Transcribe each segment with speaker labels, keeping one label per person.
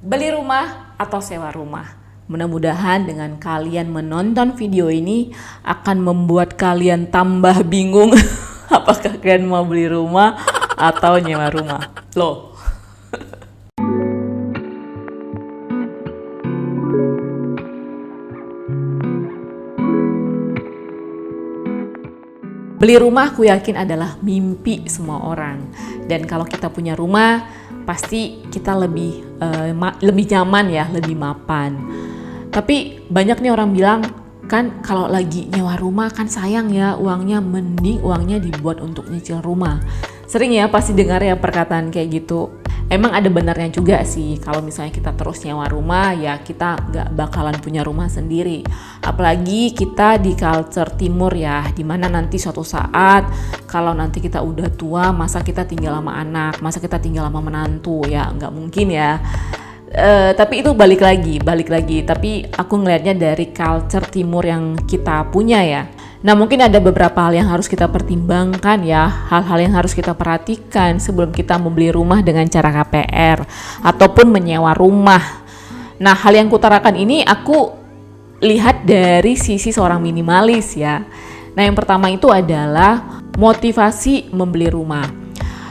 Speaker 1: Beli rumah atau sewa rumah? Mudah-mudahan dengan kalian menonton video ini akan membuat kalian tambah bingung apakah kalian mau beli rumah atau nyewa rumah. Loh. Beli rumah aku yakin adalah mimpi semua orang. Dan kalau kita punya rumah, pasti kita lebih nyaman ya, lebih mapan. Tapi banyak nih orang bilang, kan kalau lagi nyewa rumah kan sayang ya uangnya, mending uangnya dibuat untuk nyicil rumah. Sering ya pasti dengar ya perkataan kayak gitu. Emang ada benarnya juga sih, kalau misalnya kita terus nyewa rumah ya kita gak bakalan punya rumah sendiri. Apalagi kita di culture timur ya, dimana nanti suatu saat kalau nanti kita udah tua, masa kita tinggal sama anak, masa kita tinggal sama menantu, ya gak mungkin ya. Tapi itu balik lagi. Tapi aku ngelihatnya dari culture timur yang kita punya ya. Nah mungkin ada beberapa hal yang harus kita pertimbangkan ya, hal-hal yang harus kita perhatikan sebelum kita membeli rumah dengan cara KPR ataupun menyewa rumah. Nah hal yang kutarakan ini aku lihat dari sisi seorang minimalis ya. Nah yang pertama itu adalah motivasi membeli rumah.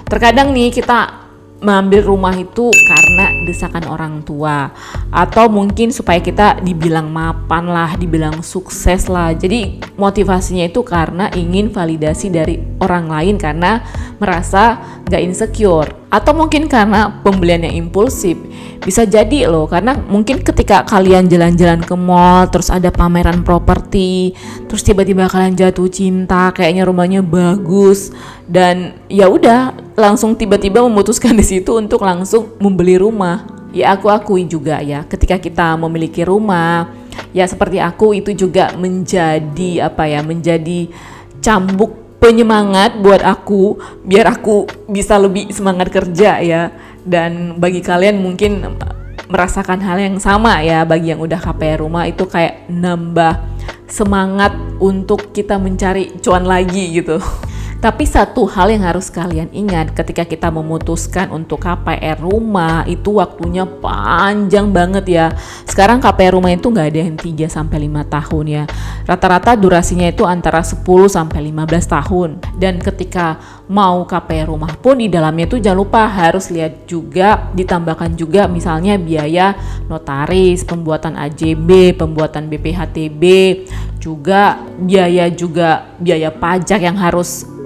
Speaker 1: Terkadang nih kita mengambil rumah itu karena desakan orang tua atau mungkin supaya kita dibilang mapan lah, dibilang sukses lah. Jadi motivasinya itu karena ingin validasi dari orang lain karena merasa gak insecure, atau mungkin karena pembelian yang impulsif. Bisa jadi loh, karena mungkin ketika kalian jalan-jalan ke mall terus ada pameran properti, terus tiba-tiba kalian jatuh cinta, kayaknya rumahnya bagus dan ya udah langsung tiba-tiba memutuskan di situ untuk langsung membeli rumah. Ya aku akui juga ya, ketika kita memiliki rumah, ya seperti aku itu juga menjadi menjadi cambuk penyemangat buat aku biar aku bisa lebih semangat kerja ya. Dan bagi kalian mungkin merasakan hal yang sama ya, bagi yang udah KPR rumah itu kayak nambah semangat untuk kita mencari cuan lagi gitu. Tapi satu hal yang harus kalian ingat ketika kita memutuskan untuk KPR rumah itu waktunya panjang banget ya. Sekarang KPR rumah itu nggak ada yang 3-5 tahun ya. Rata-rata durasinya itu antara 10-15 tahun. Dan ketika mau KPR rumah pun di dalamnya itu jangan lupa harus lihat juga, ditambahkan juga misalnya biaya notaris, pembuatan AJB, pembuatan BPHTB, juga biaya pajak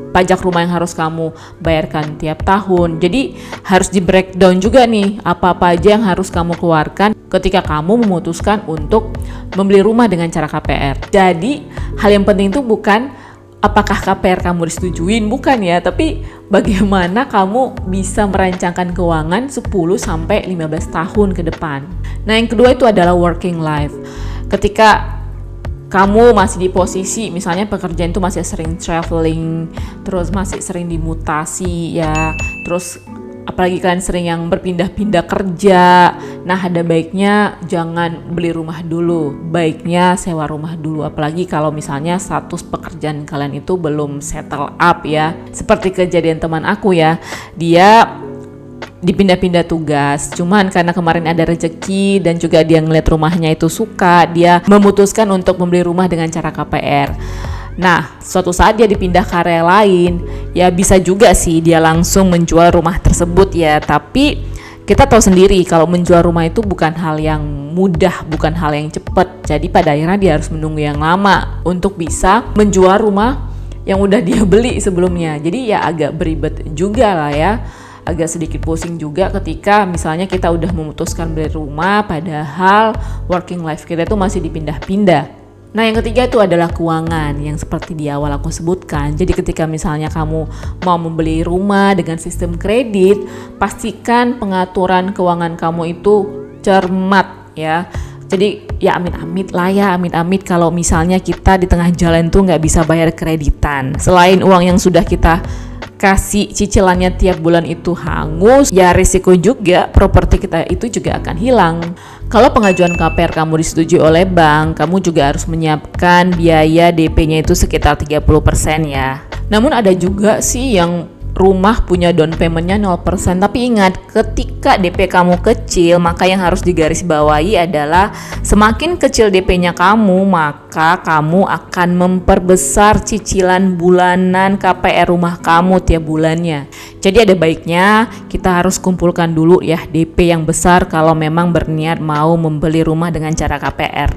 Speaker 1: pajak rumah yang harus kamu bayarkan tiap tahun. Jadi harus di breakdown juga nih apa-apa aja yang harus kamu keluarkan ketika kamu memutuskan untuk membeli rumah dengan cara KPR. Jadi hal yang penting itu bukan apakah KPR kamu disetujuin, bukan ya, tapi bagaimana kamu bisa merancangkan keuangan 10-15 tahun ke depan. Nah yang kedua itu adalah working life. Ketika kamu masih di posisi misalnya pekerjaan itu masih sering traveling, terus masih sering dimutasi ya, terus apalagi kalian sering yang berpindah-pindah kerja, nah ada baiknya jangan beli rumah dulu, baiknya sewa rumah dulu. Apalagi kalau misalnya status pekerjaan kalian itu belum settle up ya, seperti kejadian teman aku ya, dia dipindah-pindah tugas, cuman karena kemarin ada rezeki dan juga dia ngeliat rumahnya itu suka, dia memutuskan untuk membeli rumah dengan cara KPR. Nah, suatu saat dia dipindah ke area lain, ya bisa juga sih dia langsung menjual rumah tersebut ya, tapi kita tahu sendiri kalau menjual rumah itu bukan hal yang mudah, bukan hal yang cepat. Jadi pada akhirnya dia harus menunggu yang lama untuk bisa menjual rumah yang udah dia beli sebelumnya. Jadi ya agak beribet juga lah ya. Agak sedikit pusing juga ketika misalnya kita udah memutuskan beli rumah padahal working life kita itu masih dipindah-pindah. Nah yang ketiga itu adalah keuangan yang seperti di awal aku sebutkan. Jadi ketika misalnya kamu mau membeli rumah dengan sistem kredit, pastikan pengaturan keuangan kamu itu cermat ya. Jadi ya amit-amit kalau misalnya kita di tengah jalan tuh nggak bisa bayar kreditan. Selain uang yang sudah kita kasih cicilannya tiap bulan itu hangus, ya risiko juga properti kita itu juga akan hilang. Kalau pengajuan KPR kamu disetujui oleh bank, kamu juga harus menyiapkan biaya DP-nya itu sekitar 30% ya. Namun ada juga sih yang rumah punya down payment-nya 0%. Tapi ingat, ketika DP kamu kecil, maka yang harus digarisbawahi adalah semakin kecil DP-nya kamu, maka kamu akan memperbesar cicilan bulanan KPR rumah kamu tiap bulannya. Jadi ada baiknya kita harus kumpulkan dulu ya DP yang besar kalau memang berniat mau membeli rumah dengan cara KPR.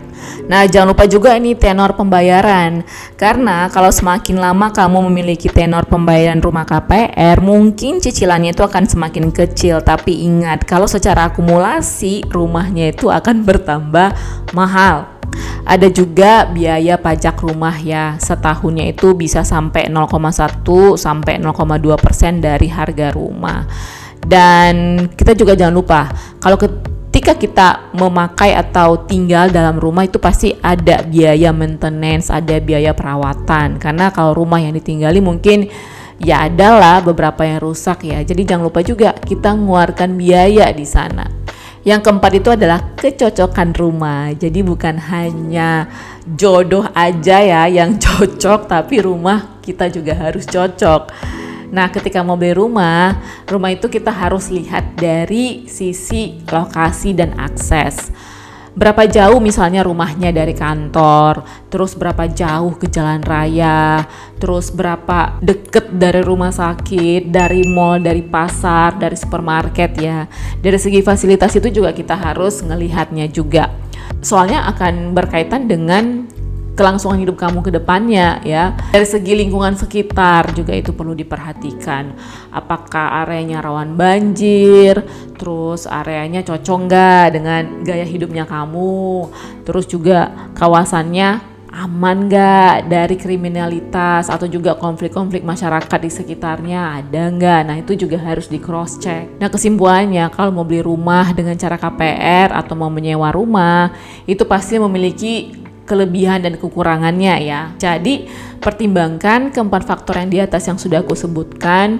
Speaker 1: Nah, jangan lupa juga ini tenor pembayaran. Karena kalau semakin lama kamu memiliki tenor pembayaran rumah KPR, mungkin cicilannya itu akan semakin kecil. Tapi ingat, kalau secara akumulasi rumahnya itu akan bertambah mahal. Ada juga biaya pajak rumah ya, setahunnya itu bisa sampai 0,1 sampai 0,2% dari harga rumah. Dan kita juga jangan lupa, kalau ketika kita memakai atau tinggal dalam rumah itu pasti ada biaya maintenance, ada biaya perawatan. Karena kalau rumah yang ditinggali mungkin ya adalah beberapa yang rusak ya. Jadi jangan lupa juga kita mengeluarkan biaya di sana. Yang keempat itu adalah kecocokan rumah. Jadi bukan hanya jodoh aja ya yang cocok, tapi rumah kita juga harus cocok. Nah, ketika mau beli rumah itu kita harus lihat dari sisi lokasi dan akses. Berapa jauh misalnya rumahnya dari kantor, terus berapa jauh ke jalan raya, terus berapa deket dari rumah sakit, dari mall, dari pasar, dari supermarket ya. Dari segi fasilitas itu juga kita harus ngelihatnya juga. Soalnya akan berkaitan dengan kelangsungan hidup kamu ke depannya ya. Dari segi lingkungan sekitar juga itu perlu diperhatikan. Apakah areanya rawan banjir, terus areanya cocok nggak dengan gaya hidupnya kamu, terus juga kawasannya aman nggak dari kriminalitas atau juga konflik-konflik masyarakat di sekitarnya ada nggak. Nah, itu juga harus di cross check. Nah, kesimpulannya kalau mau beli rumah dengan cara KPR atau mau menyewa rumah itu pasti memiliki kelebihan dan kekurangannya ya. Jadi pertimbangkan keempat faktor yang di atas yang sudah aku sebutkan.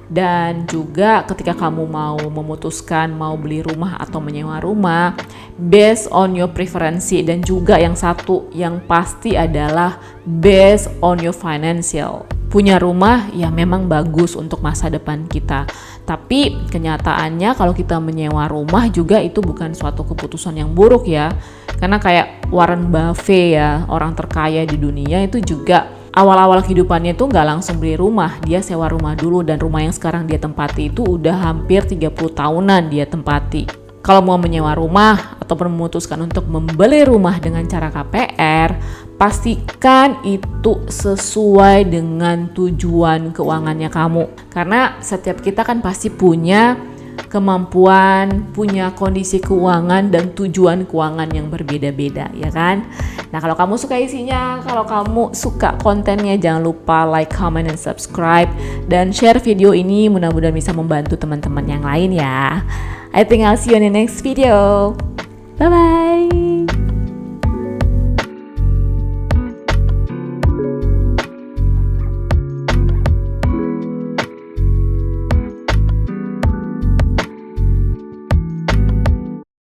Speaker 1: Dan juga ketika kamu mau memutuskan mau beli rumah atau menyewa rumah, based on your preferensi. Dan juga yang satu yang pasti adalah based on your financial. Punya rumah ya memang bagus untuk masa depan kita, tapi kenyataannya kalau kita menyewa rumah juga itu bukan suatu keputusan yang buruk ya. Karena kayak Warren Buffett ya, orang terkaya di dunia, itu juga awal-awal kehidupannya itu nggak langsung beli rumah, dia sewa rumah dulu, dan rumah yang sekarang dia tempati itu udah hampir 30 tahunan dia tempati. Kalau mau menyewa rumah atau memutuskan untuk membeli rumah dengan cara KPR, pastikan itu sesuai dengan tujuan keuangannya kamu. Karena setiap kita kan pasti punya kemampuan, punya kondisi keuangan dan tujuan keuangan yang berbeda-beda, ya kan? Nah, kalau kamu suka isinya, kalau kamu suka kontennya, jangan lupa like, comment, dan subscribe, dan share video ini, mudah-mudahan bisa membantu teman-teman yang lain ya. I think I'll see you in the next video. Bye-bye!